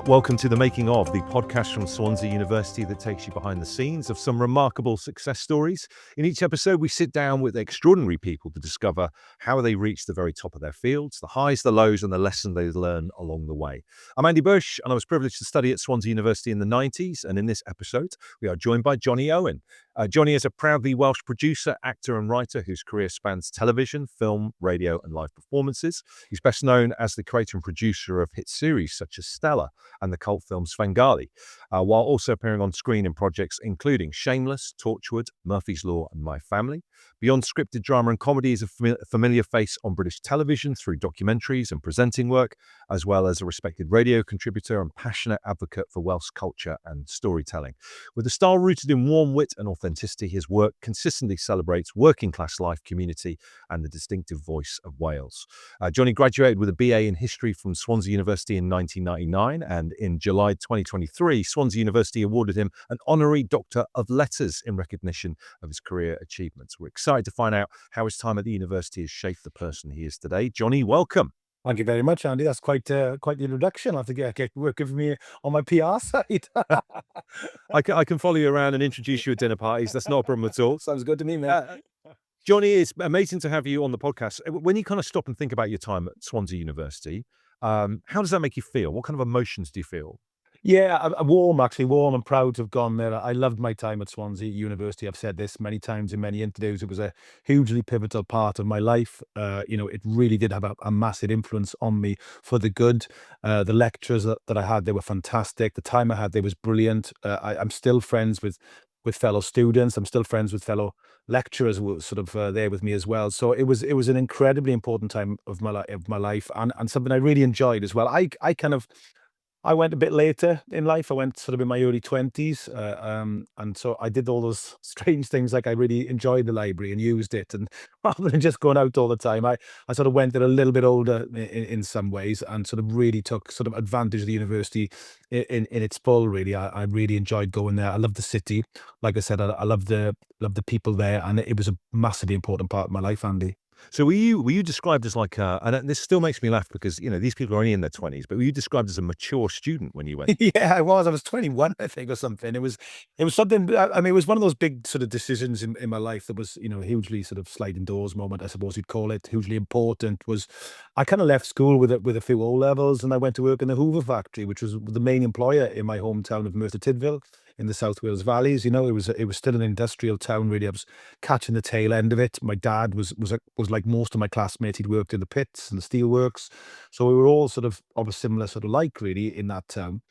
Welcome to the Making of, the podcast from Swansea University that takes you behind the scenes of some remarkable success stories. In each episode, we sit down with extraordinary people to discover how they reach the very top of their fields, the highs, the lows, and the lessons they learn along the way. I'm Andy Bush, and I was privileged to study at Swansea University in the 90s. And in this episode, we are joined by Jonny Owen. Jonny is a proudly Welsh producer, actor, and writer whose career spans television, film, radio, and live performances. He's best known as the creator and producer of hit series such as Stella and the cult film Svengali, while also appearing on screen in projects including Shameless, Torchwood, Murphy's Law, and My Family. Beyond scripted drama and comedy, is a familiar face on British television through documentaries and presenting work, as well as a respected radio contributor and passionate advocate for Welsh culture and storytelling. With a style rooted in warm wit and authenticity, his work consistently celebrates working class life, community, and the distinctive voice of Wales. Jonny graduated with a BA in history from Swansea University in 1999, and in July 2023, Swansea University awarded him an honorary Doctor of Letters in recognition of his career achievements. We're excited to find out how his time at the university has shaped the person he is today. Jonny, welcome. Thank you very much, Andy. That's quite the introduction. I'll have to get work with me on my PR side. I can follow you around and introduce you at dinner parties. That's not a problem at all. Sounds good to me, man. Jonny, it's amazing to have you on the podcast. When you kind of stop and think about your time at Swansea University, how does that make you feel? What kind of emotions do you feel? Yeah, I'm warm and proud to have gone there. I loved my time at Swansea University. I've said this many times in many interviews. It was a hugely pivotal part of my life. It really did have a massive influence on me for the good. The lecturers that I had, they were fantastic. The time I had there was brilliant. I'm still friends with fellow students. I'm still friends with fellow lecturers who were sort of there with me as well. So it was an incredibly important time of my life, and something I really enjoyed as well. I went a bit later in life. I went sort of in my early 20s. And so I did all those strange things, like I really enjoyed the library and used it. And rather than just going out all the time, I sort of went there a little bit older in some ways, and sort of really took sort of advantage of the university in its full, really. I really enjoyed going there. I love the city. Like I said, I love the people there. And it was a massively important part of my life, Andy. So were you described as like and this still makes me laugh because, these people are only in their 20s, but were you described as a mature student when you went? Yeah, I was. I was 21, I think, or something. It was something. I mean, it was one of those big sort of decisions in my life that was, hugely sort of sliding doors moment, I suppose you'd call it. Hugely important was, I kind of left school with a few O levels, and I went to work in the Hoover factory, which was the main employer in my hometown of Merthyr Tydfil in the South Wales Valleys. It was still an industrial town, really. I was catching the tail end of it. My dad was like most of my classmates. He'd worked in the pits and the steelworks, so we were all sort of a similar sort of like, really, in that town.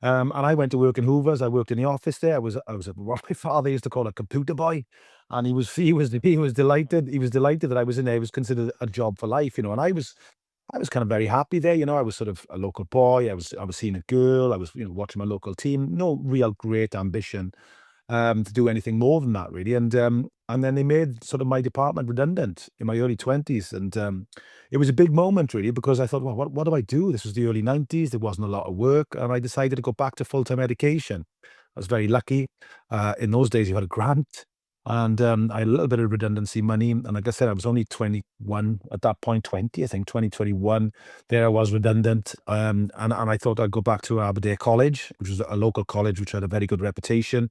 And I went to work in Hoover's. I worked in the office there. I was what my father used to call a computer boy, and he was delighted. He was delighted that I was in there. It was considered a job for life, and I was kind of very happy there. I was sort of a local boy. I was seeing a girl. I was watching my local team. No real great ambition to do anything more than that, really. And then they made sort of my department redundant in my early 20s, and it was a big moment, really, because I thought, well, what do I do? This was the early 90s. There wasn't a lot of work, and I decided to go back to full-time education. I was very lucky. In those days, you had a grant, and I had a little bit of redundancy money. And like I said, I was only 21 at that point, 20, I think, 2021. There I was redundant, and I thought I'd go back to Aberdare College, which was a local college which had a very good reputation.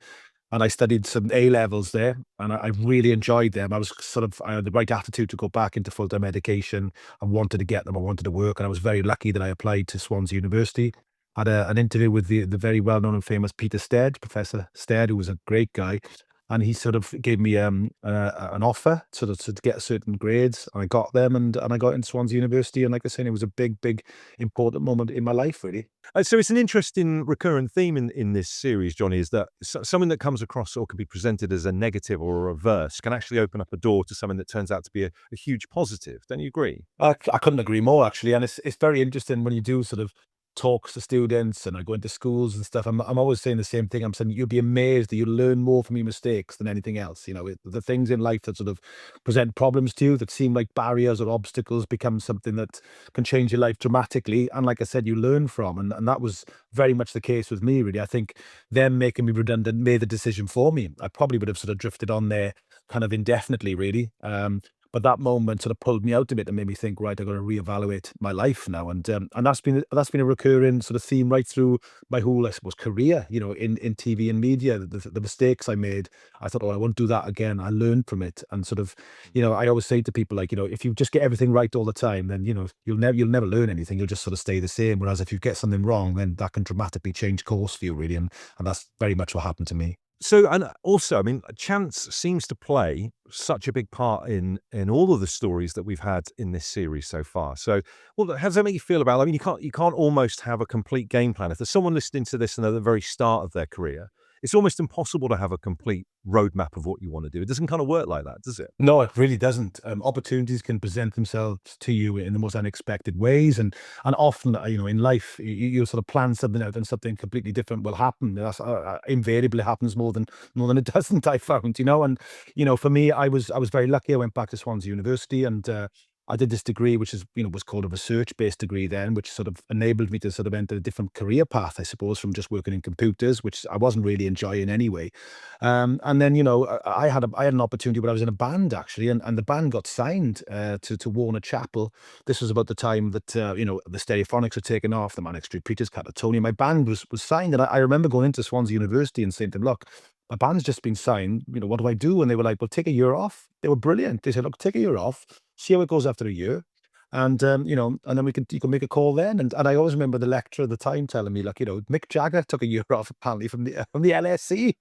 And I studied some A levels there, and I really enjoyed them. I had the right attitude to go back into full time education. I wanted to get them. I wanted to work, and I was very lucky that I applied to Swansea University. Had an interview with the very well known and famous Peter Stead, Professor Stead, who was a great guy, and he sort of gave me an offer sort of to get certain grades. And I got them, and I got into Swansea University. And like I said, it was a big important moment in my life, really. So it's an interesting recurrent theme in this series, Jonny, is that something that comes across or can be presented as a negative or a reverse can actually open up a door to something that turns out to be a huge positive. Don't you agree? I couldn't agree more, actually. And it's very interesting when you do sort of talks to students, and I go into schools and stuff. I'm always saying the same thing. I'm saying you'll be amazed that you learn more from your mistakes than anything else. The things in life that sort of present problems to you that seem like barriers or obstacles become something that can change your life dramatically. And like I said, you learn from, and that was very much the case with me, really. I think them making me redundant made the decision for me. I probably would have sort of drifted on there kind of indefinitely, really. But that moment sort of pulled me out a bit and made me think, right, I've got to reevaluate my life now. And that's been a recurring sort of theme right through my whole, I suppose, career, in TV and media. The mistakes I made, I thought, oh, I won't do that again. I learned from it. And sort of, I always say to people, like, if you just get everything right all the time, then, you'll never learn anything. You'll just sort of stay the same. Whereas if you get something wrong, then that can dramatically change course for you, really. And that's very much what happened to me. So, and also, I mean, chance seems to play such a big part in all of the stories that we've had in this series so far. So, well, how does that make you feel about? I mean, you can't almost have a complete game plan. If there's someone listening to this and at the very start of their career, it's almost impossible to have a complete roadmap of what you want to do. It doesn't kind of work like that, does it? No, it really doesn't. Opportunities can present themselves to you in the most unexpected ways, and often, in life, you sort of plan something out, and something completely different will happen. That's invariably happens more than it doesn't. I found, and for me, I was very lucky. I went back to Swansea University, and I did this degree, which was called a research based degree then, which sort of enabled me to sort of enter a different career path, I suppose, from just working in computers, which I wasn't really enjoying anyway. And then, I had an opportunity where I was in a band actually, and the band got signed to Warner Chapel. This was about the time that the Stereophonics had taken off, the Manic Street Preachers, Catatonia. My band was signed, and I remember going into Swansea University and saying to them, "Look, my band's just been signed. What do I do?" And they were like, "Well, take a year off." They were brilliant. They said, "Look, take a year off, see how it goes after a year." And then you can make a call then. And I always remember the lecturer at the time telling me, like, Mick Jagger took a year off apparently from the LSE.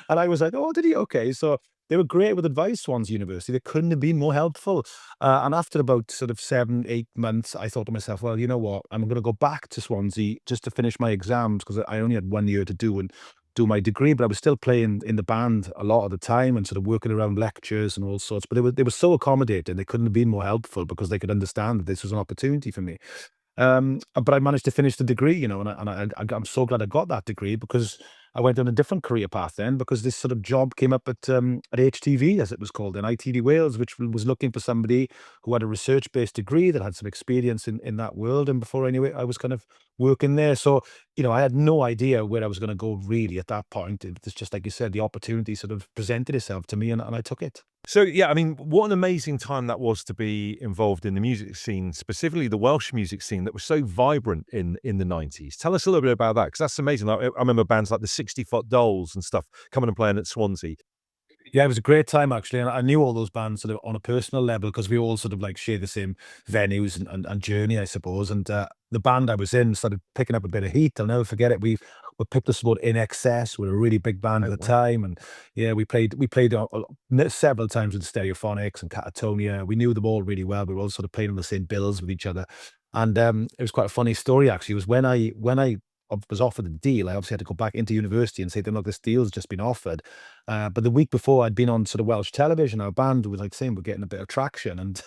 And I was like, "Oh, did he? Okay." So they were great with advice, Swansea University. They couldn't have been more helpful. And after about sort of 7, 8 months, I thought to myself, well, you know what? I'm going to go back to Swansea just to finish my exams because I only had 1 year to do my degree, but I was still playing in the band a lot of the time and sort of working around lectures and all sorts. But they were so accommodating. They couldn't have been more helpful because they could understand that this was an opportunity for me. But I managed to finish the degree, and I'm so glad I got that degree because I went on a different career path then because this sort of job came up at HTV, as it was called, in ITV Wales, which was looking for somebody who had a research-based degree that had some experience in that world. And before anyway, I was kind of working there. So, I had no idea where I was going to go really at that point. It was just like you said, the opportunity sort of presented itself to me, and I took it. So yeah, I mean, what an amazing time that was to be involved in the music scene, specifically the Welsh music scene that was so vibrant in the 90s. Tell us a little bit about that, because that's amazing. I remember bands like the 60 Foot Dolls and stuff coming and playing at Swansea. Yeah, it was a great time actually, and I knew all those bands sort of on a personal level because we all sort of like share the same venues and journey, I suppose. And the band I was in started picking up a bit of heat. I'll never forget it. We were picked us about In Excess. We were a really big band at Oh the wow. time, and yeah, we played several times with the Stereophonics and Catatonia. We knew them all really well. We were all sort of playing on the same bills with each other, and it was quite a funny story actually. It was when I was offered the deal, I obviously had to go back into university and say to them, "Look, this deal's just been offered." But the week before, I'd been on sort of Welsh television. Our band was like saying we're getting a bit of traction, and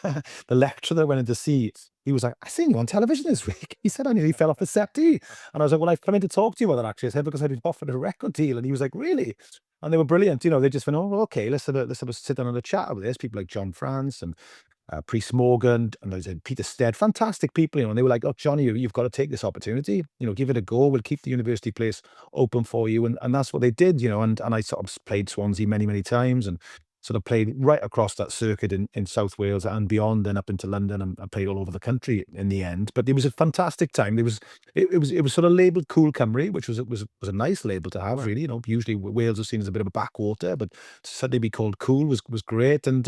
the lecturer that I went in to see, he was like, "I seen you on television this week." He said, "I nearly fell off the settee," and I was like, "Well, I've come in to talk to you about that actually." I said because I'd been offered a record deal, and he was like, "Really?" And they were brilliant. They just went, "Oh, okay, let's have a sit down and a chat about this." People like John France and Priest Morgan, and there's Peter Stead, fantastic people, and they were like, "Oh, Johnny, you've got to take this opportunity, give it a go. We'll keep the university place open for you." And that's what they did, and I sort of played Swansea many, many times and sort of played right across that circuit in South Wales and beyond and up into London and I played all over the country in the end. But it was a fantastic time. It was sort of labelled Cool Cymru, which was a nice label to have, Wow. really. Usually Wales is seen as a bit of a backwater, but to suddenly be called cool was great. And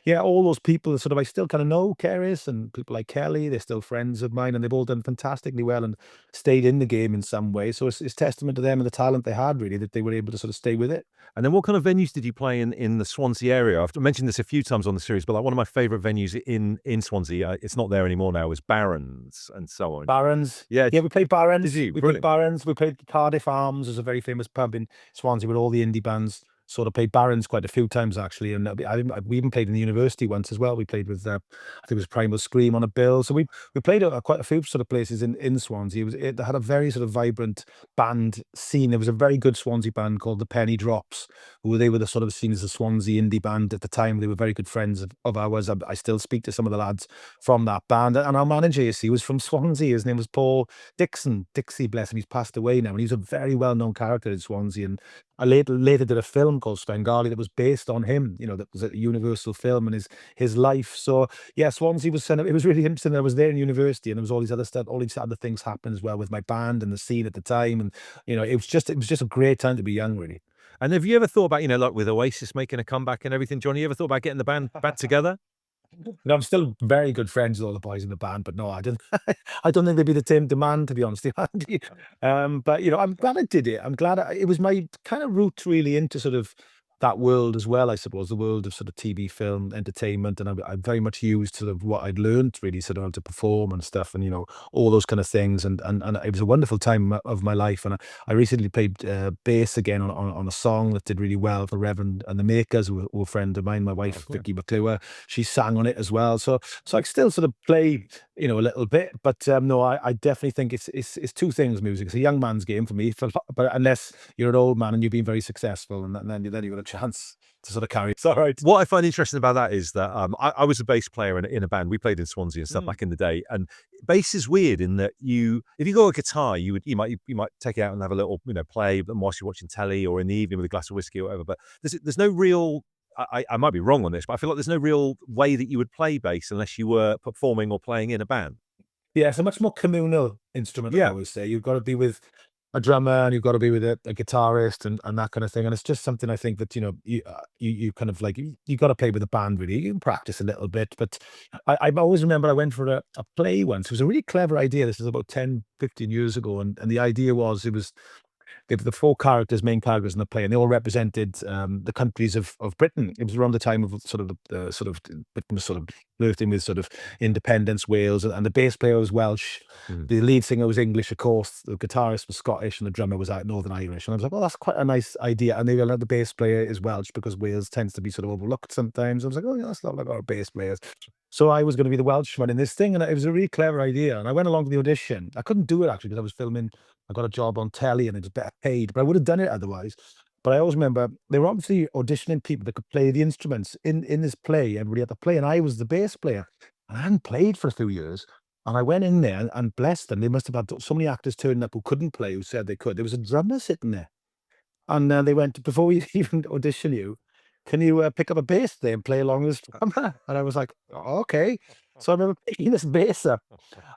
yeah, all those people that sort of I still kind of know, Keris and people like Kelly, they're still friends of mine, and they've all done fantastically well and stayed in the game in some way. So it's testament to them and the talent they had, really, that they were able to sort of stay with it. And then what kind of venues did you play in the Swansea area? I've mentioned this a few times on the series, but like one of my favorite venues in Swansea, it's not there anymore now, is Barron's and so on. Barons. Yeah, Yeah, we played did Barons. you? We played Brilliant. Barons. We played Cardiff Arms. There's a very famous pub in Swansea where all the indie bands sort of played Barons quite a few times actually. And we even played in the university once as well. We played with I think it was Primal Scream on a bill. So we played quite a few sort of places in Swansea. They had a very sort of vibrant band scene. There was a very good Swansea band called the Penny Drops, who they were the sort of seen as a Swansea indie band at the time. They were very good friends of ours. I still speak to some of the lads from that band. And our manager, you see, was from Swansea. His name was Paul Dixon. Dixie, bless him, he's passed away now. And he's a very well-known character in Swansea. And I later did a film called Svengali that was based on him. That was a Universal film and his life. So yeah, Swansea was it was really interesting. I was there in university, and there was all these other stuff, all these other things happened as well with my band and the scene at the time, and it was just a great time to be young, really. And have you ever thought about, like with Oasis making a comeback and everything, Johnny, you ever thought about getting the band back together? I'm still very good friends with all the boys in the band, but no, I didn't. I don't think they'd be the same demand, to be honest, Andy. But I'm glad I did it. I'm glad it was my kind of route really into sort of that world as well, I suppose, the world of sort of TV, film, entertainment, and I very much used sort of what I'd learned really sort of how to perform and stuff, and all those kind of things, and it was a wonderful time of my life, and I recently played bass again on a song that did really well for Reverend and the Makers, who a friend of mine, my Oh, wife cool. Vicky McClure. She sang on it as well. So I still sort of play, a little bit, but no, I definitely think it's two things. Music, it's a young man's game for me. But unless you're an old man and you've been very successful, and then you've got a chance to sort of carry. It's all right. What I find interesting about that is that I was a bass player in a band. We played in Swansea and stuff Mm. back in the day. And bass is weird in that if you got a guitar, you might take it out and have a little play whilst you're watching telly or in the evening with a glass of whiskey or whatever. But there's no real. I might be wrong on this, but I feel like there's no real way that you would play bass unless you were performing or playing in a band. Yeah, it's a much more communal instrument, I Yeah. always say. You've got to be with a drummer, and you've got to be with a guitarist, and that kind of thing. And it's just something I think that, you kind of like, you got to play with a band, really. You can practice a little bit. But I always remember I went for a play once. It was a really clever idea. This is about 10, 15 years ago. And the idea was, the four main characters in the play, and they all represented the countries of Britain. It was around the time of sort of the sort of Britain was sort of flirting with sort of independence, Wales, and the bass player was Welsh. Mm. The lead singer was English, of course. The guitarist was Scottish, and the drummer was out Northern Irish. And I was like, "Oh, that's quite a nice idea." And they were like, the bass player is Welsh because Wales tends to be sort of overlooked sometimes. I was like, "Oh, yeah, that's not like our bass players." So I was going to be the Welshman in this thing, and it was a really clever idea. And I went along to the audition. I couldn't do it actually because I was filming. I got a job on telly and it was better paid, but I would have done it otherwise. But I always remember they were obviously auditioning people that could play the instruments in this play. Everybody had to play, and I was the bass player, and I hadn't played for a few years. And I went in there, and bless them, they must have had so many actors turning up who couldn't play, who said they could. There was a drummer sitting there, and they went, "Before we even audition you, can you pick up a bass there and play along with this drummer?" And I was like, "Oh, okay." So I remember picking this bass up,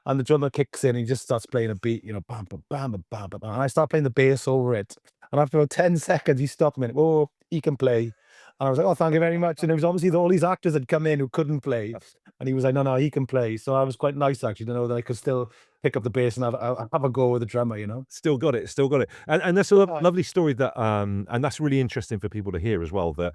and the drummer kicks in, and he just starts playing a beat, bam, bam, bam, bam, bam, bam, and I start playing the bass over it. And after about 10 seconds, he stopped me and went, "Oh, he can play." And I was like, "Oh, thank you very much." And it was obviously all these actors had come in who couldn't play. And he was like, "No, no, he can play." So I was quite nice actually to know that I could still pick up the bass and have a go with the drummer. Still got it, still got it. And that's a Right. lovely story that, and that's really interesting for people to hear as well, that,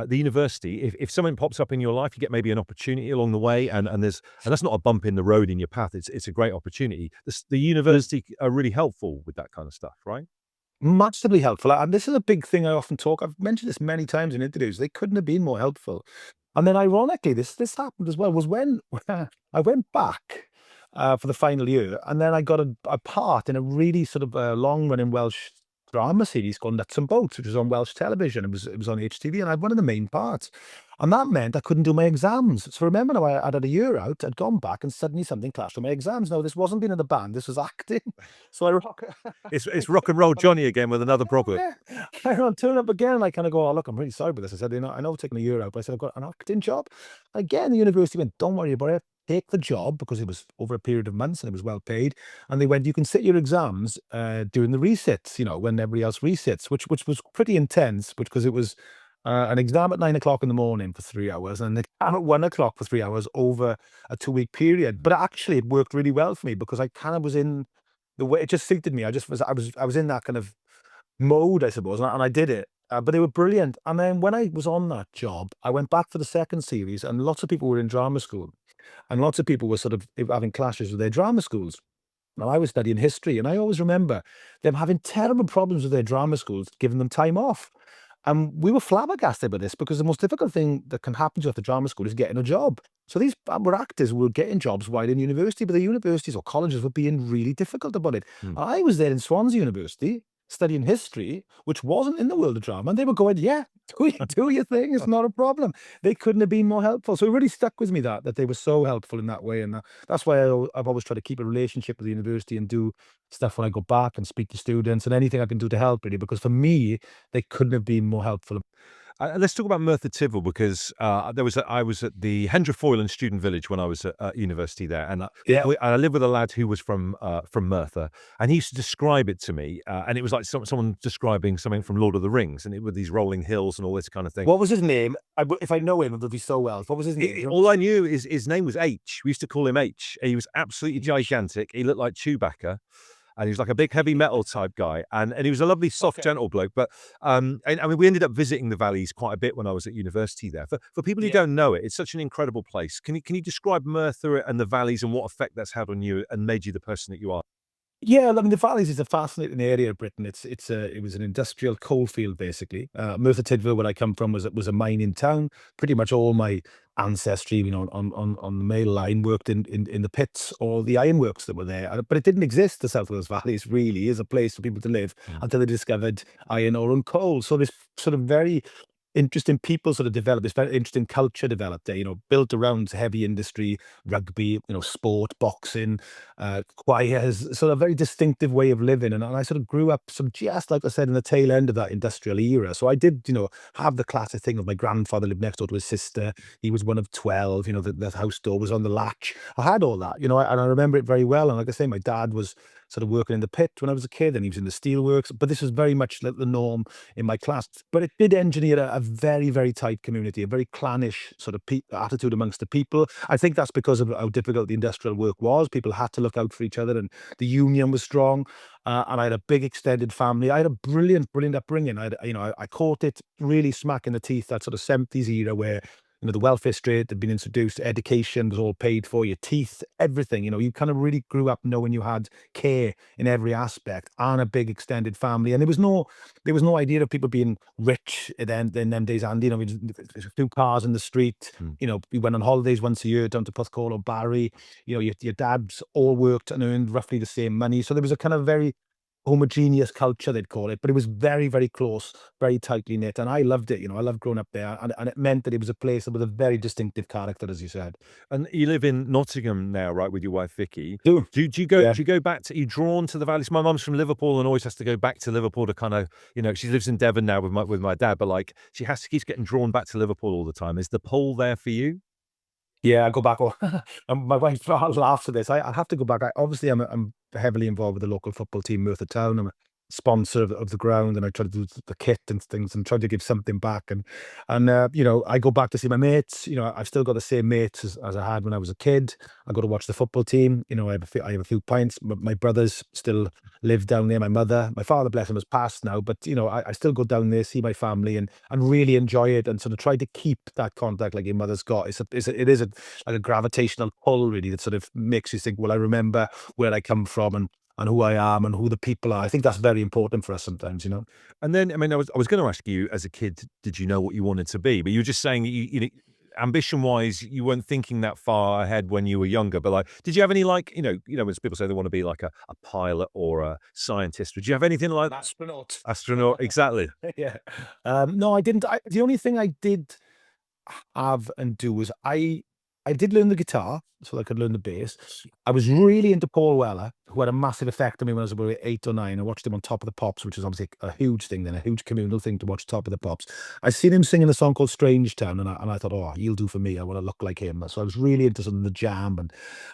the university, if something pops up in your life, you get maybe an opportunity along the way, and that's not a bump in the road in your path, it's a great opportunity. The university are really helpful with that kind of stuff, right? Massively helpful, and this is a big thing I often talk. I've mentioned this many times in interviews. They couldn't have been more helpful. And then ironically, this happened as well, was when I went back, for the final year, and then I got a part in a really sort of, long-running Welsh drama series called Nuts and Bolts, which was on Welsh television. It was on HTV, and I had one of the main parts. And that meant I couldn't do my exams. So remember now, I'd had a year out, I'd gone back, and suddenly something clashed with my exams. Now, this wasn't being in the band, this was acting. So I rock It's rock and roll Johnny again with another problem. yeah. I turn up again and I kind of go, "Oh, look, I'm really sorry about this." I said, I know I've taken a year out, but I said, "I've got an acting job." Again, the university went, "Don't worry about it. Take the job," because it was over a period of months and it was well paid. And they went, "You can sit your exams during the resits, when everybody else resits," which was pretty intense, because it was an exam at 9 o'clock in the morning for 3 hours, and an exam at 1 o'clock for 3 hours over a 2 week period. But actually, it worked really well for me because I kind of was in the way it just suited me. I was in that kind of mode, I suppose, and I did it. But they were brilliant. And then when I was on that job, I went back for the second series, and lots of people were in drama school, and lots of people were sort of having clashes with their drama schools. Now, I was studying history, and I always remember them having terrible problems with their drama schools giving them time off. And we were flabbergasted by this because the most difficult thing that can happen to you at the drama school is getting a job. So these were actors who were getting jobs while in university, but the universities or colleges were being really difficult about it. Mm. I was there in Swansea University. studying history, which wasn't in the world of drama, and they were going, "Yeah, do your thing. It's not a problem." They couldn't have been more helpful. So it really stuck with me that they were so helpful in that way, and that's why I've always tried to keep a relationship with the university and do stuff when I go back and speak to students and anything I can do to help really, because for me, they couldn't have been more helpful. Let's talk about Merthyr Tydfil because I was at the Hendra Student Village when I was at university there, and Yeah. I lived with a lad who was from Merthyr, and he used to describe it to me, and it was like someone describing something from Lord of the Rings, and it with these rolling hills and all this kind of thing. What was his name? If I know him, it'll be so well. What was his name? All I knew is his name was H. We used to call him H. He was absolutely gigantic. He looked like Chewbacca. And he was like a big heavy metal type guy, and he was a lovely, soft, Okay. gentle bloke. But and I mean, we ended up visiting the valleys quite a bit when I was at university there. For people who Yeah. don't know it, it's such an incredible place. Can you describe Merthyr and the valleys and what effect that's had on you and made you the person that you are? Yeah, I mean, the Valleys is a fascinating area of Britain. It was an industrial coalfield basically. Merthyr Tydfil, where I come from, was a mining town. Pretty much all my ancestry, on the male line, worked in the pits or the ironworks that were there. But it didn't exist. The South Wales Valleys really is a place for people to live Mm. until they discovered iron ore and coal. So this sort of very interesting people sort of developed, this very interesting culture developed there, built around heavy industry, rugby, sport, boxing, choirs, sort of very distinctive way of living. And I sort of grew up just like I said in the tail end of that industrial era. So I did, have the classic thing of my grandfather lived next door to his sister. He was one of 12, the house door was on the latch. I had all that, and I remember it very well. And like I say, my dad was sort of working in the pit when I was a kid, and he was in the steelworks. But this was very much like the norm in my class. But it did engineer a very, very tight community, a very clannish sort of attitude amongst the people. I think that's because of how difficult the industrial work was. People had to look out for each other, and the union was strong. And I had a big extended family. I had a brilliant, brilliant upbringing. I caught it really smack in the teeth, that sort of 70s era where the welfare state had been introduced, education was all paid for, your teeth, everything. You kind of really grew up knowing you had care in every aspect and a big extended family. And there was no idea of people being rich in them days, Andy. There's a few cars in the street. Mm. We went on holidays once a year down to Porthcawl or Barry. Your dads all worked and earned roughly the same money. So there was a kind of very homogeneous culture, they'd call it, but it was very, very close, very tightly knit. And I loved it. I loved growing up there. And it meant that it was a place that was a very distinctive character, as you said. And you live in Nottingham now, right, with your wife Vicky. Do. Do you go Yeah. do you go back to are you drawn to the valleys? My mum's from Liverpool and always has to go back to Liverpool to kind of, she lives in Devon now with my dad, but like keeps getting drawn back to Liverpool all the time. Is the pull there for you? Yeah, I go back. Oh, and my wife laughs at this. I have to go back. Obviously, I'm heavily involved with the local football team, Merthyr Town. I'm a sponsor of the ground, and I try to do the kit and things, and try to give something back. And I go back to see my mates. I've still got the same mates as I had when I was a kid. I go to watch the football team. I have a few pints. My brothers still live down there. My father, bless him, has passed now, but I still go down there, see my family, and really enjoy it, and sort of try to keep that contact like your mother's got. It is like a gravitational pull really that sort of makes you think, well, I remember where I come from and who I am and who the people are. I think that's very important for us sometimes. And then, I mean, I was going to ask you as a kid, did you know what you wanted to be? But you were just saying, ambition wise, you weren't thinking that far ahead when you were younger. But like, did you have any like, when people say they want to be like a pilot or a scientist, did you have anything like that? Astronaut. Astronaut, exactly. Yeah. No, I didn't. The only thing I did have and do was I did learn the guitar so I could learn the bass. I was really into Paul Weller, who had a massive effect on me when I was about 8 or 9. I watched him on Top of the Pops, which is obviously a huge thing then, a huge communal thing to watch Top of the Pops. I seen him singing a song called Strange Town, and I thought, oh, he'll do for me. I want to look like him. So I was really into sort of the jam.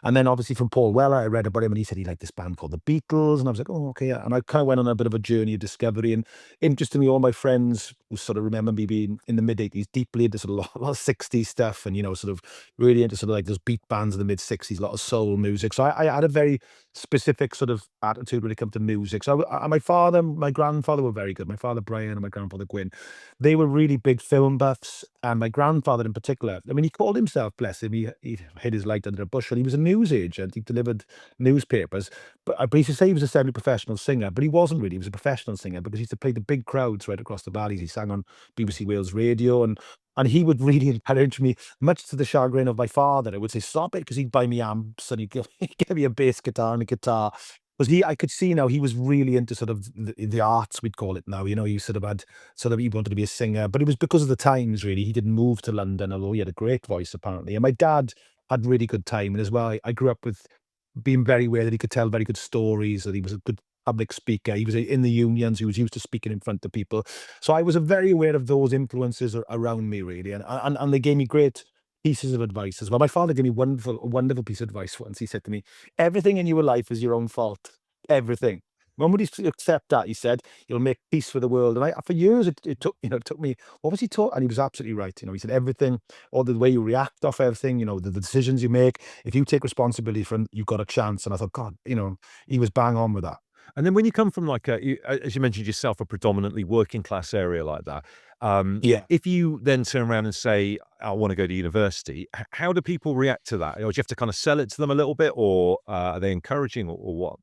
And then obviously from Paul Weller, I read about him, and he said he liked this band called the Beatles. And I was like, oh, okay. And I kind of went on a bit of a journey of discovery. And interestingly, all my friends who sort of remember me being in the mid-80s deeply into sort of a lot of 60s stuff, and, sort of really into sort of like those beat bands in the mid-60s, a lot of soul music. So I had a very specific sort of attitude when it come to music. So my father, my grandfather were very good. My father Brian and my grandfather Gwyn, they were really big film buffs. And my grandfather in particular, I mean, he called himself, bless him, he hid his light under a bushel. He was a news agent. He delivered newspapers. But he used to say he was a semi-professional singer, but he wasn't really. He was a professional singer because he used to play the big crowds right across the valleys. He sang on BBC Wales Radio, and he would really encourage me, much to the chagrin of my father. I would say, stop it, because he'd buy me amps and he'd give, he'd give me a bass guitar and a guitar. was I could see now he was really into sort of the arts, we'd call it now. He sort of had sort of he wanted to be a singer, but it was because of the times really. He didn't move to London, although he had a great voice apparently. And my dad had really good time, and as well, I grew up with being very aware that he could tell very good stories, that he was a good public speaker. He was in the unions. He was used to speaking in front of people. So I was very aware of those influences around me, really, and they gave me great pieces of advice as well. My father gave me a wonderful piece of advice once. He said to me, "Everything in your life is your own fault. Everything." When would you accept that? He said, "You'll make peace for the world." And for years, it took, it took me, what was he taught? And he was absolutely right. He said, everything, all the way you react off everything, the decisions you make, if you take responsibility for them, you've got a chance. And I thought, God, he was bang on with that. And then when you come from like as you mentioned yourself, a predominantly working class area like that, Yeah. if you then turn around and say, "I want to go to university," how do people react to that? Or do you have to kind of sell it to them a little bit, or are they encouraging, or what?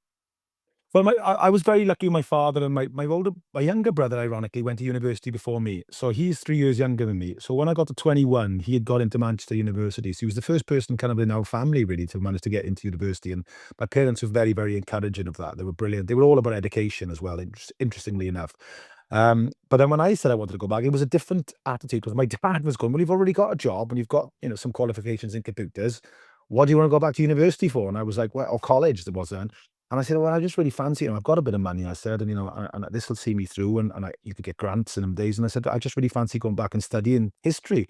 Well, I was very lucky with my father, and my younger brother, ironically, went to university before me. So he's 3 years younger than me. So when I got to 21, he had got into Manchester University. So he was the first person kind of in our family really to manage to get into university. And my parents were very, very encouraging of that. They were brilliant. They were all about education as well, interestingly enough. But then when I said I wanted to go back, it was a different attitude because my dad was going, "Well, you've already got a job and you've got, some qualifications in computers. What do you want to go back to university for?" And I was like, "Well, or college there was then." And I said, "Well, I just really fancy, I've got a bit of money," I said, "and this will see me through, and you could get grants in them days." And I said, "I just really fancy going back and studying history."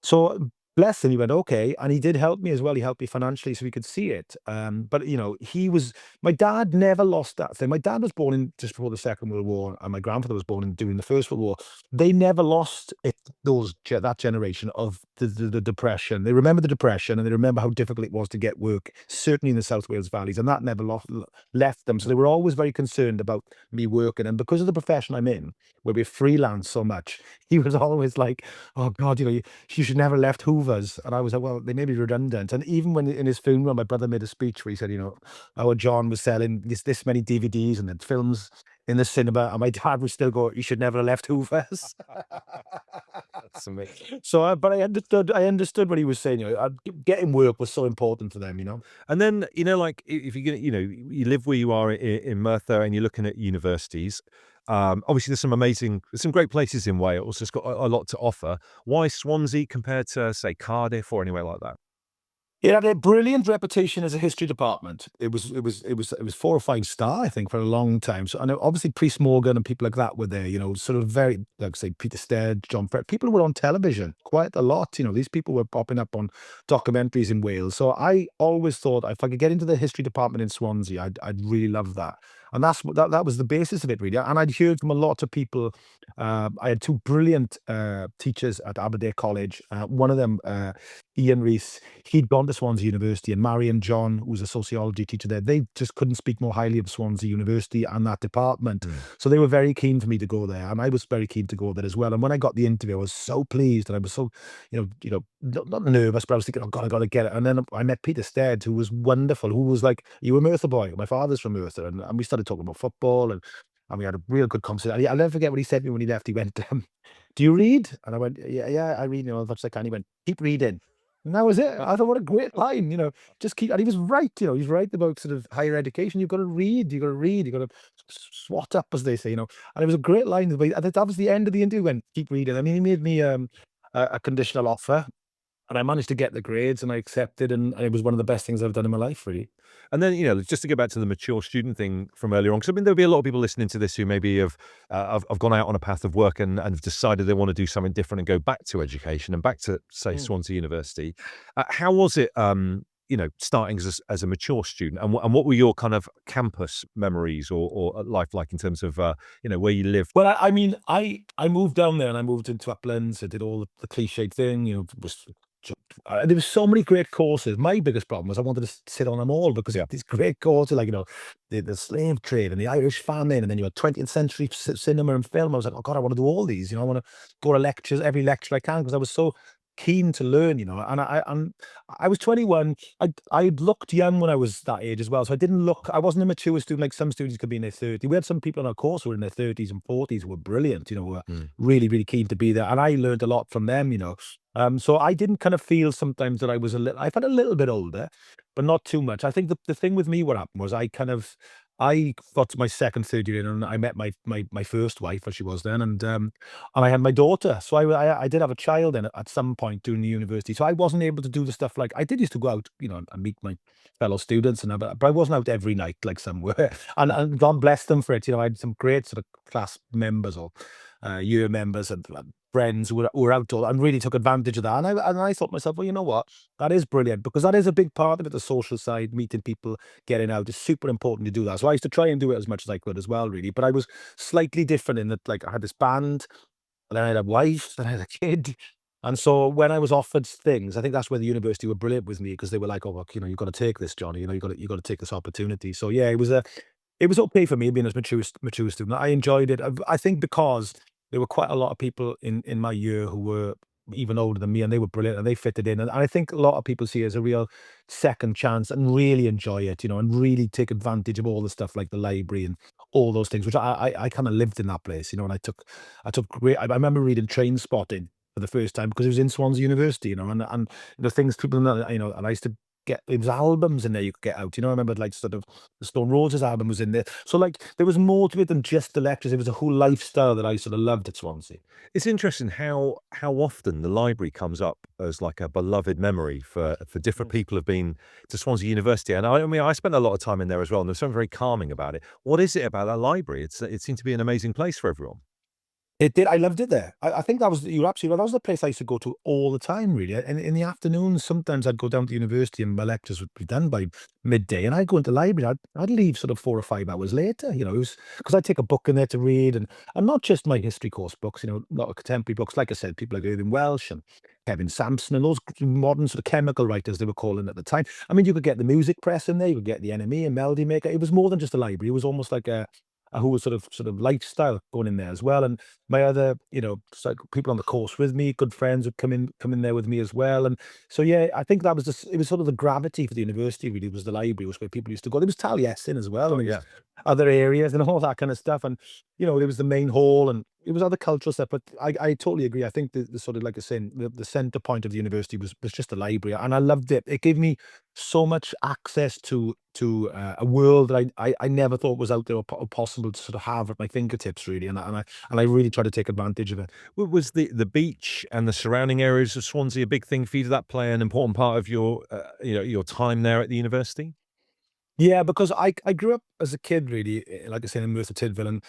So, bless him, he went, "Okay," and he did help me as well. He helped me financially so we could see it. But, he was my dad never lost that thing. My dad was born in just before the Second World War, and my grandfather was born in during the First World War. They never lost it, that generation of the depression. They remember the depression, and they remember how difficult it was to get work, certainly in the South Wales valleys, and that never left them. So they were always very concerned about me working, and because of the profession I'm in, where we freelance so much, he was always like, "Oh God, you should never left Hoover's." And I was like, "Well, they may be redundant." And even when in his funeral, my brother made a speech where he said, "Our John was selling this many DVDs and then films in the cinema." And my dad would still go, "You should never have left Hoover's." That's amazing. So, but I understood what he was saying. Getting work was so important to them. And then, like if you're gonna, you live where you are in Merthyr and you're looking at universities, obviously there's some great places in Wales. It's got a lot to offer. Why Swansea compared to, say, Cardiff or anywhere like that? It had a brilliant reputation as a history department. It was 4 or 5 star, I think, for a long time. So, and obviously Priest Morgan and people like that were there. Sort of very, like say, Peter Stead, John Fred. People were on television quite a lot. These people were popping up on documentaries in Wales. So I always thought if I could get into the history department in Swansea, I'd really love that. And that was the basis of it, really. And I'd heard from a lot of people. I had two brilliant teachers at Aberdare College. One of them, Ian Rees, he'd gone to Swansea University, and Marion John, who was a sociology teacher there, they just couldn't speak more highly of Swansea University and that department. Mm. So they were very keen for me to go there, and I was very keen to go there as well. And when I got the interview, I was so pleased, and I was so, not nervous, but I was thinking, "Oh God, I got to get it." And then I met Peter Stead, who was wonderful, who was like, "You a Merthyr boy?" My father's from Merthyr, and we started talking about football, and we had a real good conversation. I'll never forget what he said to me when he left. He went, "Do you read?" And I went, "Yeah, yeah, I read, as much as I can." He went, "Keep reading." And that was it. I thought, what a great line, just keep, and he was right, he's right about sort of higher education. You've got to read, you've got to swat up, as they say, and it was a great line. But that was the end of the interview. Went, "Keep reading." I mean, he made me a conditional offer, and I managed to get the grades, and I accepted, and it was one of the best things I've done in my life, really. And then, just to go back to the mature student thing from earlier on, because I mean, there'll be a lot of people listening to this who maybe have gone out on a path of work and have decided they want to do something different and go back to education and back to, say, Mm. Swansea University. How was it, starting as a mature student, and what were your kind of campus memories or life like in terms of, where you lived? Well, I mean, I moved down there, and I moved into Uplands. I did all the cliched thing, there was so many great courses. My biggest problem was I wanted to sit on them all because Yeah. these great courses, like, the slave trade and the Irish famine, and then you had 20th century cinema and film. I was like, "Oh God, I want to do all these. I want to go to lectures, every lecture I can," because I was so keen to learn. And I was 21. I looked young when I was that age as well, so I didn't look. I wasn't a mature student like some students could be in their 30s. We had some people on our course who were in their 30s and 40s who were brilliant. Who were Mm. really, really keen to be there, and I learned a lot from them. So I didn't kind of feel sometimes that I felt a little bit older, but not too much. I think the thing with me, what happened was I kind of, I got to my second, third year in, and I met my first wife, as she was then, and I had my daughter. So I did have a child then at some point during the university. So I wasn't able to do the stuff like I did used to go out, and meet my fellow students and that, but I wasn't out every night like some were. And God bless them for it. I had some great sort of class members or year members and friends who were outdoor and really took advantage of that. And I thought to myself, well, you know what? That is brilliant because that is a big part of it, the social side, meeting people, getting out. It's super important to do that. So I used to try and do it as much as I could as well, really. But I was slightly different in that, like, I had this band, and then I had a wife, then I had a kid. And so when I was offered things, I think that's where the university were brilliant with me because they were like, "Oh, look, you've got to take this, Johnny. You got to take this opportunity." So yeah, it was okay for me being as mature student. I enjoyed it. I think because there were quite a lot of people in my year who were even older than me, and they were brilliant, and they fitted in. And I think a lot of people see it as a real second chance and really enjoy it, and really take advantage of all the stuff like the library and all those things, which I kind of lived in that place, and I took great. I remember reading Train Spotting for the first time because it was in Swansea University, and the things people know, and I used to get there was albums in there you could get out. I remember like sort of the Stone Roses album was in there. So like there was more to it than just the lectures. It was a whole lifestyle that I sort of loved at Swansea. It's interesting how often the library comes up as like a beloved memory for different people who've been to Swansea University, and I mean, I spent a lot of time in there as well, and there's something very calming about it. What is it about that library? It seemed to be an amazing place for everyone. It did. I loved it there. I think that was you're absolutely right. That was the place I used to go to all the time, really. And in the afternoons, sometimes I'd go down to university and my lectures would be done by midday, and I'd go into the library. I'd leave sort of 4 or 5 hours later. It was because I'd take a book in there to read, and not just my history course books. A lot of contemporary books. Like I said, people like Irving Welsh and Kevin Sampson and those modern sort of chemical writers they were calling at the time. I mean, you could get the music press in there. You could get the NME and Melody Maker. It was more than just a library. It was almost like a whole sort of lifestyle going in there as well. And my other, people on the course with me, good friends would come in there with me as well. And so yeah, I think that was it was sort of the gravity for the university really was the library was where people used to go. There was Taliesin as well, Oh and there was yeah. other areas and all that kind of stuff. And there was the main hall and it was other cultural stuff. But I totally agree. I think the sort of like I said, the center point of the university was just the library, and I loved it. It gave me so much access to a world that I never thought was out there or possible to sort of have at my fingertips, really, and I really try to take advantage of it. Was the beach and the surrounding areas of Swansea a big thing for you? Did that play an important part of your time there at the university? Yeah, because I grew up as a kid, really, like I said, in Merthyr Tydfil, and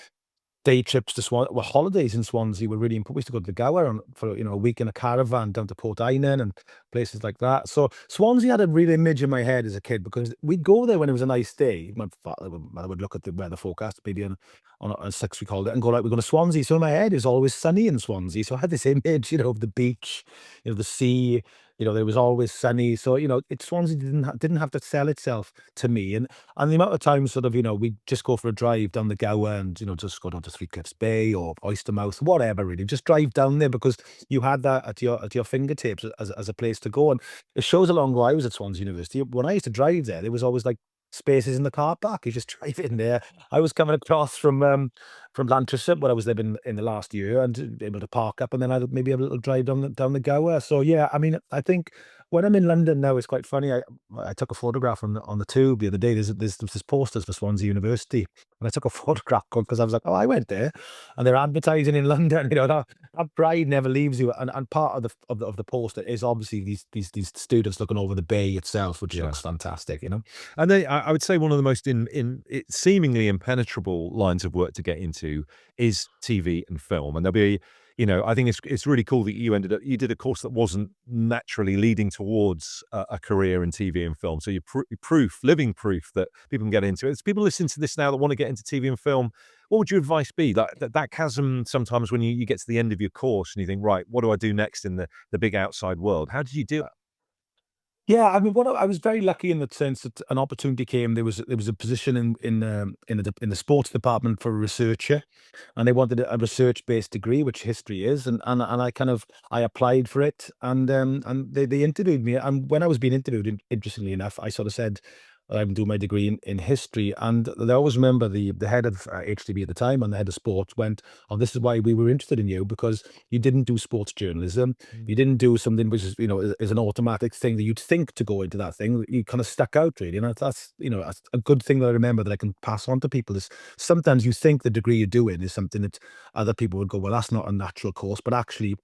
day trips to holidays in Swansea were really important. We used to go to the Gower for a week in a caravan down to Port Einan and places like that. So Swansea had a real image in my head as a kid because we'd go there when it was a nice day. My father would look at the weather forecast, maybe on 6 we called it, and go like we're going to Swansea. So in my head it was always sunny in Swansea. So I had this image, of the beach, the sea. There was always sunny. So Swansea didn't have to sell itself to me, and the amount of times sort of, we'd just go for a drive down the Gower and, just go down to Three Cliffs Bay or Oystermouth, whatever, really. Just drive down there because you had that at your fingertips as a place to go. And it shows how long ago I was at Swansea University. When I used to drive there was always like spaces in the car park. You just drive in there. I was coming across from Lancaster when I was there in the last year and able to park up, and then I'd maybe have a little drive down the Gower. So yeah, I mean, I think when I'm in London now, it's quite funny. I took a photograph on the tube the other day. There's this posters for Swansea University, and I took a photograph because I was like, oh, I went there, and they're advertising in London. That pride never leaves you. And part of the poster is obviously these students looking over the bay itself, which Yeah. looks fantastic. And I would say one of the most seemingly impenetrable lines of work to get into is TV and film. And there'll be, I think it's really cool that you did a course that wasn't naturally leading towards a career in TV and film. So you're living proof that people can get into it. As people listening to this now that want to get into TV and film, what would your advice be? Like that chasm sometimes when you get to the end of your course and you think, right, what do I do next in the big outside world? How did you do it? Yeah, I mean, I was very lucky in the sense that an opportunity came. There was a position in the sports department for a researcher, and they wanted a research-based degree, which history is, and I applied for it, and they interviewed me, and when I was being interviewed, interestingly enough, I sort of said, I'm doing my degree in history. And I always remember the head of HTB at the time and the head of sports went, "Oh, this is why we were interested in you, because you didn't do sports journalism. Mm. You didn't do something which is, is an automatic thing that you'd think to go into that thing. You kind of stuck out really." And that's a good thing that I remember that I can pass on to people is sometimes you think the degree you're doing is something that other people would go, "Well, that's not a natural course," but actually,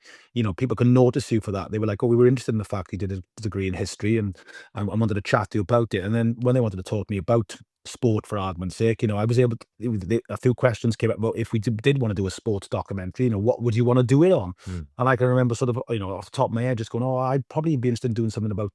people can notice you for that. They were like, "Oh, we were interested in the fact you did a degree in history and wanted to chat to you about it." And then when they wanted to talk to me about sport, for argument's sake, I was able to, a few questions came up about if we did want to do a sports documentary, what would you want to do it on? Mm. And I can remember sort of, off the top of my head, just going, "Oh, I'd probably be interested in doing something about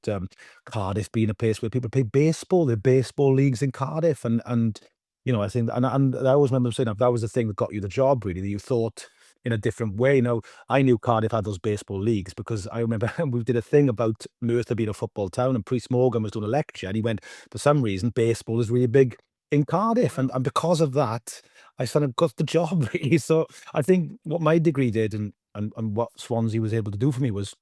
Cardiff being a place where people play baseball. There are baseball leagues in Cardiff." And I think, and I always remember them saying that was the thing that got you the job, really, that you thought in a different way. I knew Cardiff had those baseball leagues because I remember we did a thing about Merthyr being a football town, and Priest Morgan was doing a lecture, and he went, "For some reason, baseball is really big in Cardiff," Wow. and because of that, I sort of got the job really. So I think what my degree did, and what Swansea was able to do for me was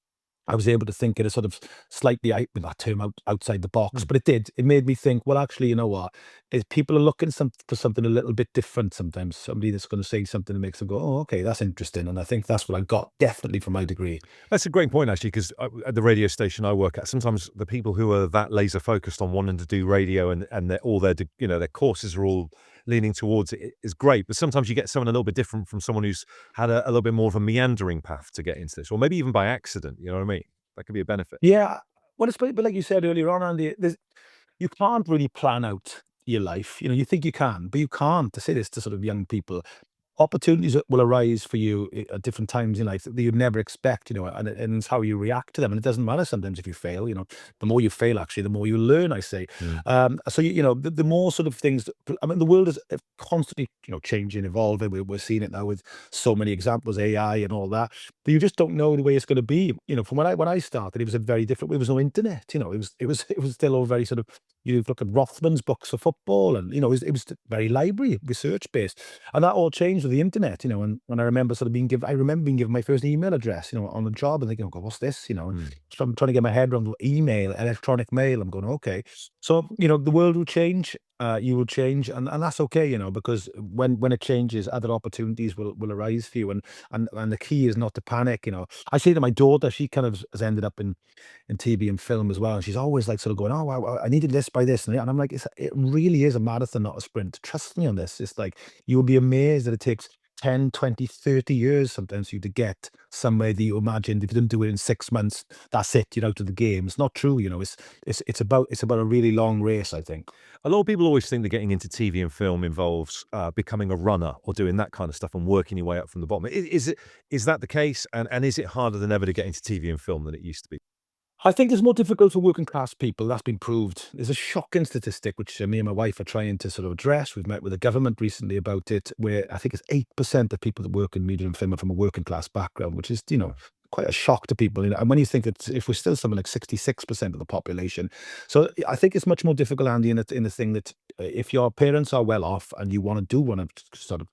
I was able to think in a sort of slightly out with that term outside the box, Mm. but it did. It made me think, well, actually, you know what? Is people are looking for something a little bit different sometimes. Somebody that's going to say something that makes them go, "Oh, okay, that's interesting." And I think that's what I got definitely from my degree. That's a great point, actually, because at the radio station I work at, sometimes the people who are that laser focused on wanting to do radio and all their, their courses are all leaning towards it is great. But sometimes you get someone a little bit different from someone who's had a little bit more of a meandering path to get into this, or maybe even by accident. You know what I mean? That could be a benefit. Yeah. Well, it's but like you said earlier on, Andy, you can't really plan out your life. You think you can, but you can't. To say this to sort of young people, opportunities that will arise for you at different times in life that you'd never expect, and it's how you react to them. And it doesn't matter sometimes if you fail, the more you fail, actually, the more you learn, I say. Mm. So, the more sort of things, I mean, the world is constantly, changing, evolving. We're seeing it now with so many examples, AI and all that, but you just don't know the way it's going to be. From when I started, it was a very different, there was no internet, it was still all very sort of, you look at Rothman's books for football and, it was very library research based. And that all changed with the internet, and when I remember sort of I remember being given my first email address, on the job and thinking, "Oh God, what's this?" Mm. So I'm trying to get my head around email, electronic mail. I'm going, okay. So, the world will change, you will change, and that's okay, because when it changes, other opportunities will arise for you. And the key is not to panic, I say to my daughter, she kind of has ended up in TV and film as well. And she's always like sort of going, "Oh, wow, I needed this by this." And I'm like, it really is a marathon, not a sprint. Trust me on this. It's like, you will be amazed that it takes 10, 20, 30 years sometimes for you to get somewhere that you imagined if you didn't do it in 6 months, that's it, you're out of the game. It's not true, it's about a really long race, I think. A lot of people always think that getting into TV and film involves becoming a runner or doing that kind of stuff and working your way up from the bottom. Is that the case? And is it harder than ever to get into TV and film than it used to be? I think it's more difficult for working class people. That's been proved. There's a shocking statistic which me and my wife are trying to sort of address. We've met with the government recently about it, where I think it's 8% of people that work in media and film are from a working class background, which is, Yeah. quite a shock to people. And when you think that if we're still something like 66% of the population, so I think it's much more difficult, Andy, in the thing that if your parents are well off and you want to sort of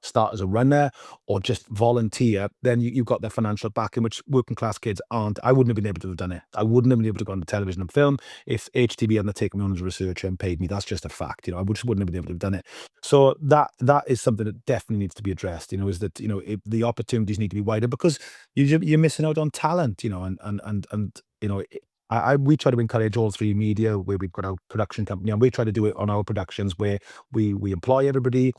start as a runner or just volunteer, then you've got their financial backing, which working class kids aren't. I wouldn't have been able to have done it. I wouldn't have been able to go on the television and film if HTB hadn't taken me on as a researcher and paid me. That's just a fact. Just wouldn't have been able to have done it. So that is something that definitely needs to be addressed. Is that the opportunities need to be wider because you're missing out on talent. And we try to encourage all three media where we've got our production company and we try to do it on our productions where we employ everybody.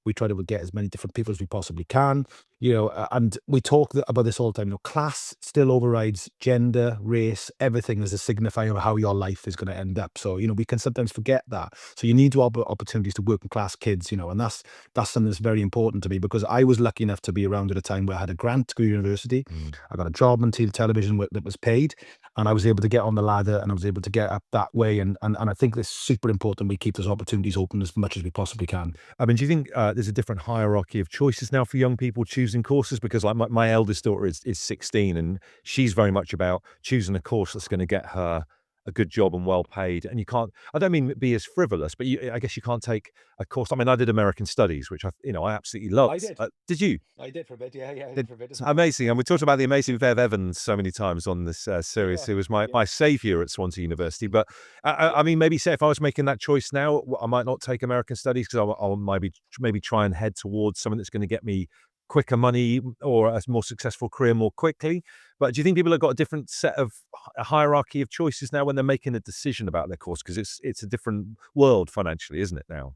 We try to get as many different people as we possibly can, and we talk about this all the time. Class still overrides gender, race, everything as a signifier of how your life is going to end up. So, we can sometimes forget that. So you need to offer opportunities to working class kids, and that's something that's very important to me because I was lucky enough to be around at a time where I had a grant to go to university. Mm. I got a job on television that was paid, and I was able to get on the ladder and I was able to get up that way. And I think it's super important we keep those opportunities open as much as we possibly can. I mean, do you think there's a different hierarchy of choices now for young people choosing courses? Because like my eldest daughter is 16 and she's very much about choosing a course that's going to get her a good job and well paid, and you can't. I don't mean be as frivolous, but I guess you can't take a course. I mean, I did American Studies, which I absolutely I loved. did. Did you? I did for a bit. Yeah, yeah, I did Did for a bit as well. amazing, and we talked about the amazing Bev Evans so many times on this series. Yeah, Who was yeah, my saviour at Swansea University. But yeah. I mean, maybe say if I was making that choice now, I might not take American Studies because I'll maybe try and head towards something that's going to get me quicker money or a more successful career more quickly. But do you think people have got a different set of a hierarchy of choices now when they're making a decision about their course? Because it's a different world financially, isn't it now?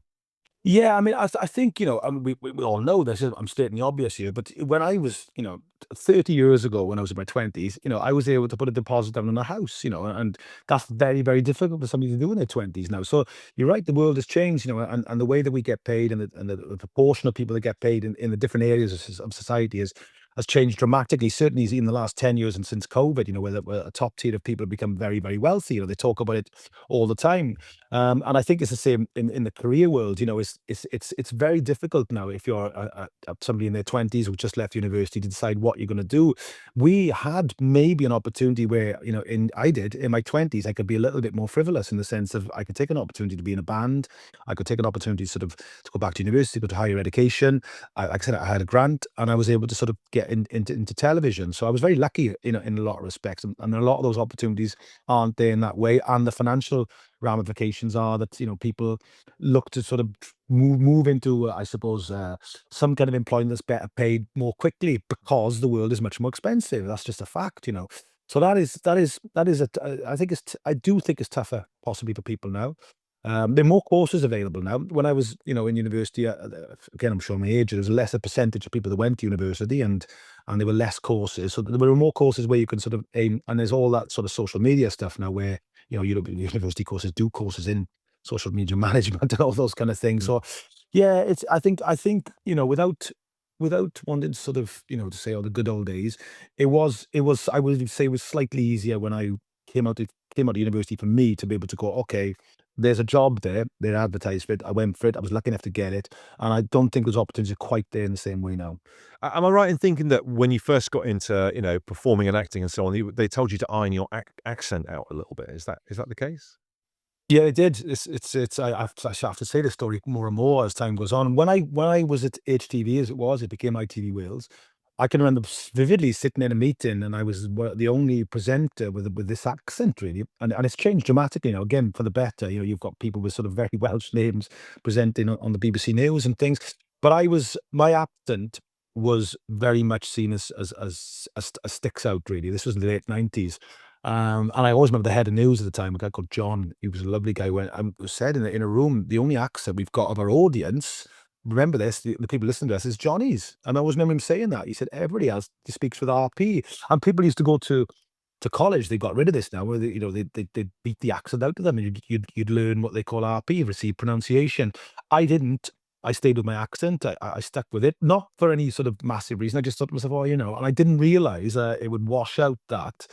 Yeah, I mean, I think, we all know this. I'm stating the obvious here, but when I was, 30 years ago, when I was in my 20s, I was able to put a deposit down on a house, and that's very, very difficult for somebody to do in their 20s now. So you're right, the world has changed, and the way that we get paid and the proportion of people that get paid in the different areas of society has changed dramatically. Certainly in the last 10 years and since COVID, where a top tier of people have become very, very wealthy. They talk about it all the time. And I think it's the same in the career world. It's very difficult now if you're somebody in their 20s who just left university to decide what you're going to do. We had maybe an opportunity where, I did in my 20s, I could be a little bit more frivolous in the sense of I could take an opportunity to be in a band. I could take an opportunity sort of to go back to university, go to higher education. Like I said, I had a grant and I was able to sort of get into television. So I was very lucky, in a lot of respects. And a lot of those opportunities aren't there in that way. And the financial ramifications are that people look to sort of move into I suppose some kind of employment that's better paid more quickly because the world is much more expensive. That's just a fact. So that is I think I do think it's tougher possibly for people now. There are more courses available now. When I was, in university, again, I'm showing my age. There was a lesser percentage of people that went to university, and there were less courses. So there were more courses where you can sort of aim. And there's all that sort of social media stuff now, where university courses do courses in social media management and all those kind of things. Mm. So yeah, I think without wanting to sort of to say, oh, the good old days, it was I would say it was slightly easier when I came out of university for me to be able to go, okay, there's a job there. They advertised for it. I went for it. I was lucky enough to get it, and I don't think those opportunities are quite there in the same way now. Am I right in thinking that when you first got into, performing and acting and so on, they told you to iron your accent out a little bit? Is that the case? Yeah, it did. I have to say this story more and more as time goes on. When I was at HTV, as it became ITV Wales. I can remember vividly sitting in a meeting, and I was the only presenter with this accent, really, and it's changed dramatically now. Again, for the better. You've got people with sort of very Welsh names presenting on the BBC News and things. But my accent was very much seen as sticks out. Really, this was in the late 90s. And I always remember the head of news at the time, a guy called John. He was a lovely guy. When said in a room, the only accent we've got of our audience, remember this, the people listening to us, is Johnny's. And I always remember him saying that. He said everybody else he speaks with RP. And people used to go to college. They got rid of this now, where they beat the accent out of them, and you'd learn what they call RP, received pronunciation. I didn't. I stayed with my accent. I stuck with it, not for any sort of massive reason. I just thought to myself, oh, and I didn't realize it would wash out that.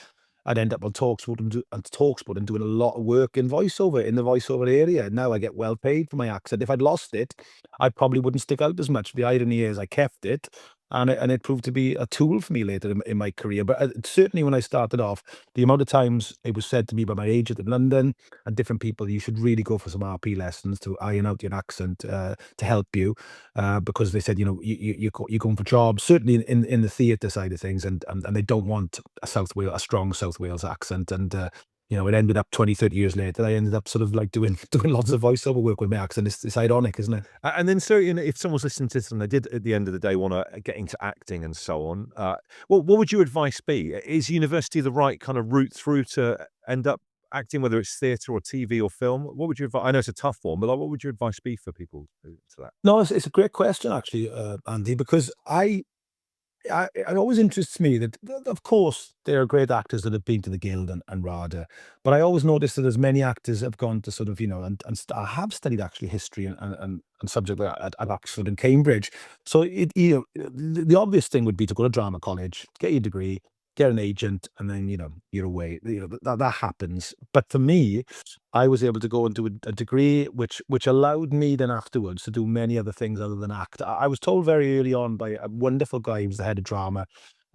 I'd end up on Talksport and doing a lot of work in voiceover, in the voiceover area. Now I get well paid for my accent. If I'd lost it, I probably wouldn't stick out as much. The irony is I kept it, and it proved to be a tool for me later in my career. But certainly when I started off, the amount of times it was said to me by my agent in London and different people, you should really go for some RP lessons to iron out your accent to help you, because they said, you're going for jobs, certainly in the theatre side of things, and they don't want a strong South Wales accent. And it ended up 20, 30 years later. I ended up sort of like doing doing lots of voiceover work with my accent. It's ironic, isn't it? And then, so if someone's listening to this and they did at the end of the day want to get into acting and so on, what would your advice be? Is university the right kind of route through to end up acting, whether it's theatre or TV or film? What would your advice? I know it's a tough one, but like, what would your advice be for people to that? No, it's a great question actually, Andy, because it always interests me that of course there are great actors that have been to the Guild and RADA, but I always notice that as many actors have gone to sort of I have studied actually history and subject like at Oxford and Cambridge. So the obvious thing would be to go to drama college, get your degree, get an agent, and then you're away. That happens. But for me, I was able to go and do a degree which allowed me then afterwards to do many other things other than act. I was told very early on by a wonderful guy, he was the head of drama,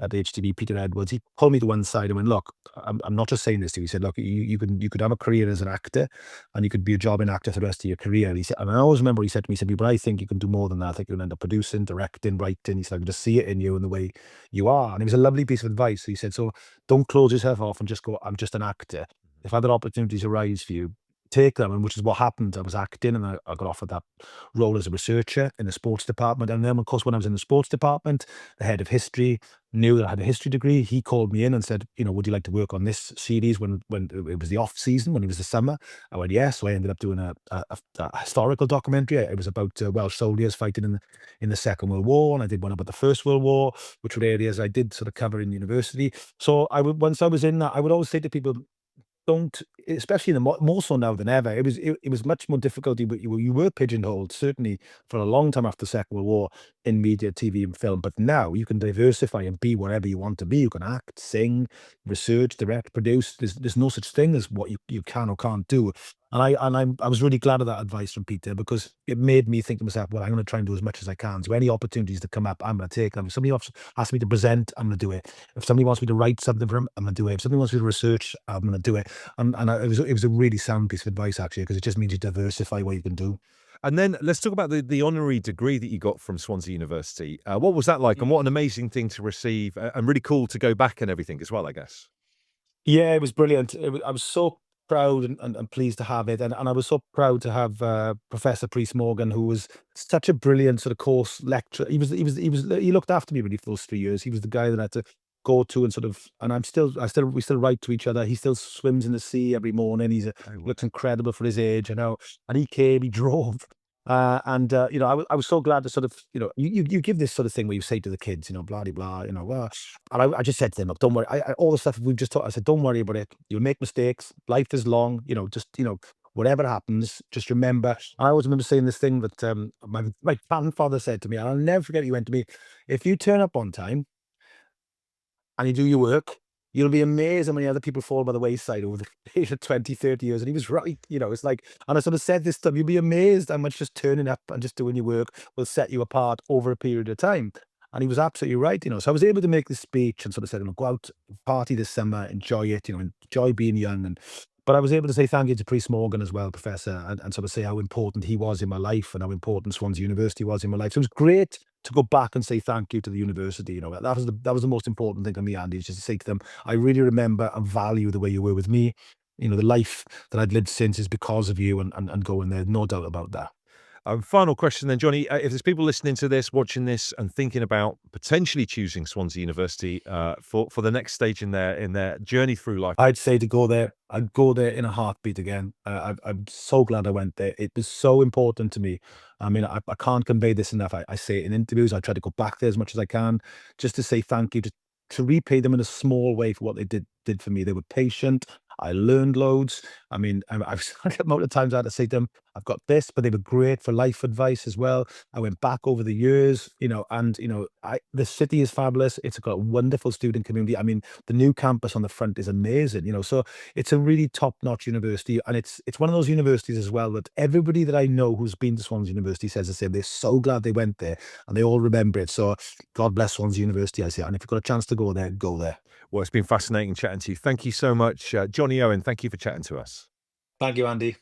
at HTV, Peter Edwards, he pulled me to one side and went, "Look, I'm not just saying this to you." He said, "Look, you could have a career as an actor, and you could be a jobbing actor for the rest of your career." He said, and I always remember he said to me, he said, "But I think you can do more than that. I think you'll end up producing, directing, writing." He said, "I can just see it in you and the way you are." And it was a lovely piece of advice. He said, "So don't close yourself off and just go, I'm just an actor. If other opportunities arise for you, take them." And which is what happened. I was acting and I got offered that role as a researcher in the sports department. And then, of course, when I was in the sports department, the head of history knew that I had a history degree. He called me in and said, "Would you like to work on this series when it was the off season, when it was the summer?" I went, "Yes." So I ended up doing a historical documentary. It was about Welsh soldiers fighting in the Second World War. And I did one about the First World War, which were areas I did sort of cover in university. So once I was in that, I would always say to people, don't, especially in the more so now than ever. It was much more difficult. You were pigeonholed, certainly for a long time after the Second World War, in media, TV, and film. But now you can diversify and be whatever you want to be. You can act, sing, research, direct, produce. There's no such thing as what you can or can't do. And I was really glad of that advice from Peter, because it made me think to myself, well, I'm going to try and do as much as I can. So any opportunities that come up, I'm going to take them. If somebody asks me to present, I'm going to do it. If somebody wants me to write something for them, I'm going to do it. If somebody wants me to research, I'm going to do it. It was a really sound piece of advice, actually, because it just means you diversify what you can do. And then let's talk about the honorary degree that you got from Swansea University. What was that like, and what an amazing thing to receive, and really cool to go back and everything as well, I guess. Yeah, it was brilliant. I was so proud and pleased to have it, and I was so proud to have Professor Priest Morgan, who was such a brilliant sort of course lecturer. He looked after me really for those 3 years. He was the guy that I had to go to and sort of, and we still write to each other. He still swims in the sea every morning. Oh, wow. Looks incredible for his age, and he came, he drove. And I was so glad to sort of, you give this sort of thing where you say to the kids, blah de blah, well, and I just said to them, "Look, don't worry. All the stuff we've just taught," I said, "Don't worry about it. You'll make mistakes. Life is long. Just whatever happens, just remember." And I always remember saying this thing that my grandfather said to me, and I'll never forget. He went to me, "If you turn up on time and you do your work, you'll be amazed how many other people fall by the wayside over the age of 20, 30 years." And he was right. It's like, and I sort of said this to him, "You'll be amazed how much just turning up and just doing your work will set you apart over a period of time." And he was absolutely right. So I was able to make this speech and sort of said, "Go out, party this summer, enjoy it, enjoy being young." But I was able to say thank you to Priest Morgan as well, Professor, and sort of say how important he was in my life and how important Swansea University was in my life. So it was great to go back and say thank you to the university. That was the most important thing for me, Andy, is just to say to them, "I really remember and value the way you were with me. The life that I've lived since is because of you," and going there, no doubt about that. Final question then, Johnny. If there's people listening to this, watching this, and thinking about potentially choosing Swansea University for the next stage in their journey through life. I'd say to go there. I'd go there in a heartbeat again. I'm so glad I went there. It was so important to me. I mean, I can't convey this enough. I say it in interviews. I try to go back there as much as I can, just to say thank you, to repay them in a small way for what they did for me. They were patient. I learned loads. I mean, I've the amount of times I had to say to them, "I've got this," but they were great for life advice as well. I went back over the years, and the city is fabulous. It's got a wonderful student community. I mean, the new campus on the front is amazing. So it's a really top-notch university, and it's one of those universities as well that everybody that I know who's been to Swansea University says the same. They're so glad they went there, and they all remember it. So God bless Swansea University, I say. And if you've got a chance to go there, go there. Well, it's been fascinating chatting to you. Thank you so much, Jonny Owen. Thank you for chatting to us. Thank you, Andy.